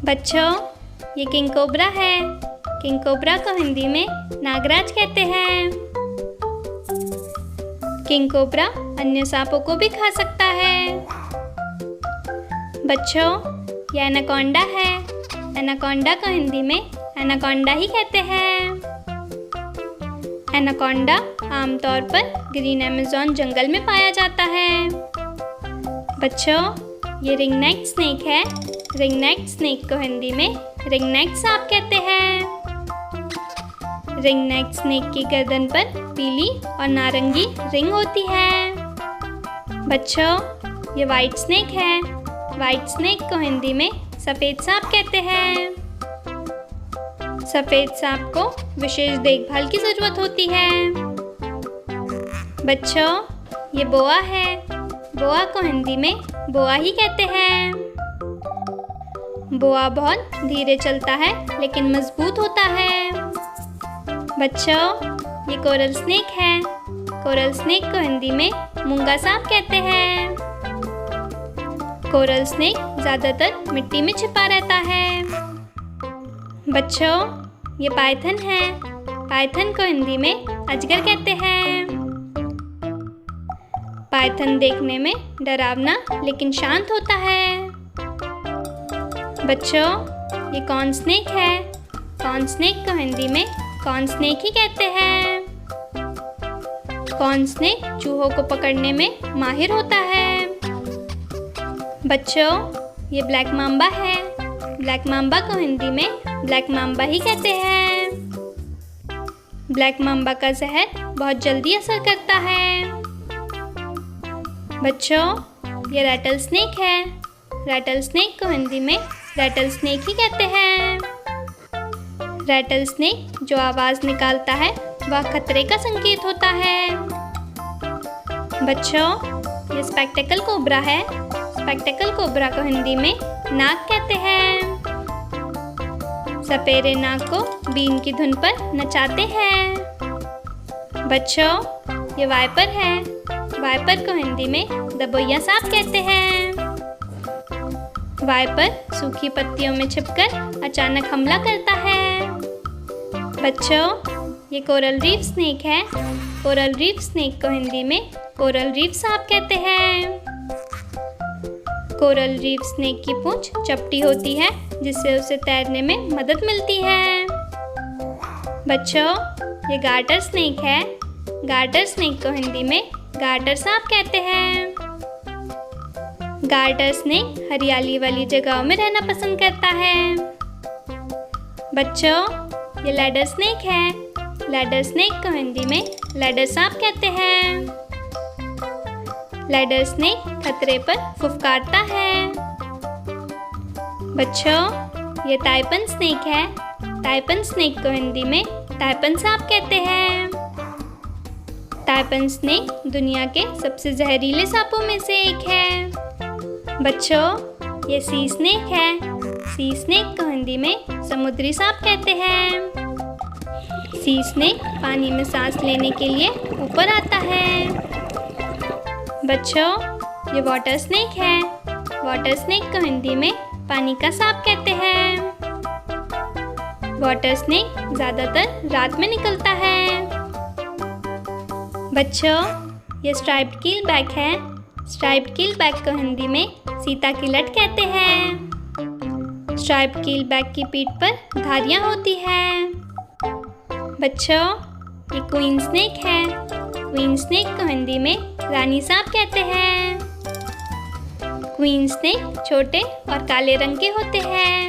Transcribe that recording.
बच्चों, ये king cobra है। किंग कोबरा को हिंदी में नागराज कहते हैं। किंग कोबरा अन्य सांपों को भी खा सकता है। बच्चों, ये एनाकोंडा है। एनाकोंडा को हिंदी में एनाकोंडा ही कहते हैं। एनाकोंडा आमतौर पर ग्रीन अमेज़न जंगल में पाया जाता है। बच्चों, ये रिंग नेक्ड स्नेक है। रिंग नेक्ड स्नेक को हिंदी में रिंग नेक्ड सांप कहते हैं। रिंग नेक्ड स्नेक की गर्दन पर पीली और नारंगी रिंग होती है। बच्चों, ये वाइट स्नेक है। वाइट स्नेक को हिंदी में सफ़ेद सांप कहते हैं। सफ़ेद सांप को विशेष देखभाल की ज़रूरत होती है। बच्चों, ये बोआ है। बोआ को हिंदी में बोआ ही कहते हैं। बोआ बहुत धीरे चलता है लेकिन मजबूत होता है। बच्चों, ये कोरल स्नेक है। कोरल स्नेक को हिंदी में मूंगा सांप कहते हैं। कोरल स्नेक ज़्यादातर मिट्टी में छिपा रहता है। बच्चों, ये पाइथन है। पाइथन को हिंदी में अजगर कहते हैं। पाइथन देखने में डरावना लेकिन शांत होता है। बच्चों, ये कॉर्न स्नेक है। कॉर्न स्नेक को हिंदी में कॉर्न स्नेक ही कहते हैं। कॉर्न स्नेक चूहों को पकड़ने में माहिर होता है। बच्चों, ये ब्लैक मांबा है। ब्लैक मांबा को हिंदी में ब्लैक मांबा ही कहते हैं। ब्लैक मांबा का जहर बहुत जल्दी असर करता है। बच्चों, ये रैटल स्नेक है। रैटल स्नेक को हिंदी में रैटल स्नेक ही कहते हैं। रैटल स्नेक जो आवाज़ निकालता है वह खतरे का संकेत होता है। बच्चों, ये स्पेक्टेकल कोबरा है। स्पेक्टेकल कोबरा को हिंदी में नाग कहते हैं। सपेरे नाग को बीन की धुन पर नचाते हैं। बच्चों, ये वाइपर है। वाइपर को हिंदी में दबोइया सांप कहते हैं। वाइपर सूखी पत्तियों में छिपकर अचानक हमला करता है। बच्चों, ये कोरल रीफ स्नेक है। कोरल रीफ स्नेक को हिंदी में कोरल रीफ सांप कहते हैं। कोरल रीफ स्नेक की पूंछ चपटी होती है जिससे उसे तैरने में मदद मिलती है। बच्चों, ये गार्टर स्नेक है। गार्टर स्नेक को हिंदी में गार्टर सांप कहते हैं। गार्टर स्नेक हरियाली वाली जगहों में रहना पसंद करता है। बच्चों, ये लैडर स्नेक है। लैडर स्नेक को हिंदी में लैडर सांप कहते हैं। लैडर स्नेक खतरे पर फुफकारता है। बच्चों, ये ताइपन स्नेक है। ताइपन स्नेक को हिंदी में ताइपन सांप कहते हैं। ताइपन स्नेक दुनिया के सबसे जहरीले सांपों में से एक है। बच्चों, ये सी स्नेक है। सी स्नेक को हिंदी में समुद्री सांप कहते हैं। सी स्नेक पानी में सांस लेने के लिए ऊपर आता है। बच्चों, ये वाटर स्नेक है। वाटर स्नेक को हिंदी में पानी का सांप कहते हैं। वाटर स्नेक ज़्यादातर रात में निकलता है। बच्चों, ये स्ट्राइप्ड कीलबैक है। स्ट्राइप्ड कीलबैक को हिंदी में सीता की लट कहते हैं। स्ट्राइप्ड कीलबैक की पीठ पर धारियाँ होती हैं। बच्चों, ये क्वीन स्नेक है। क्वीन स्नेक को हिंदी में रानी सांप कहते हैं। क्वीन स्नेक छोटे और काले रंग के होते हैं।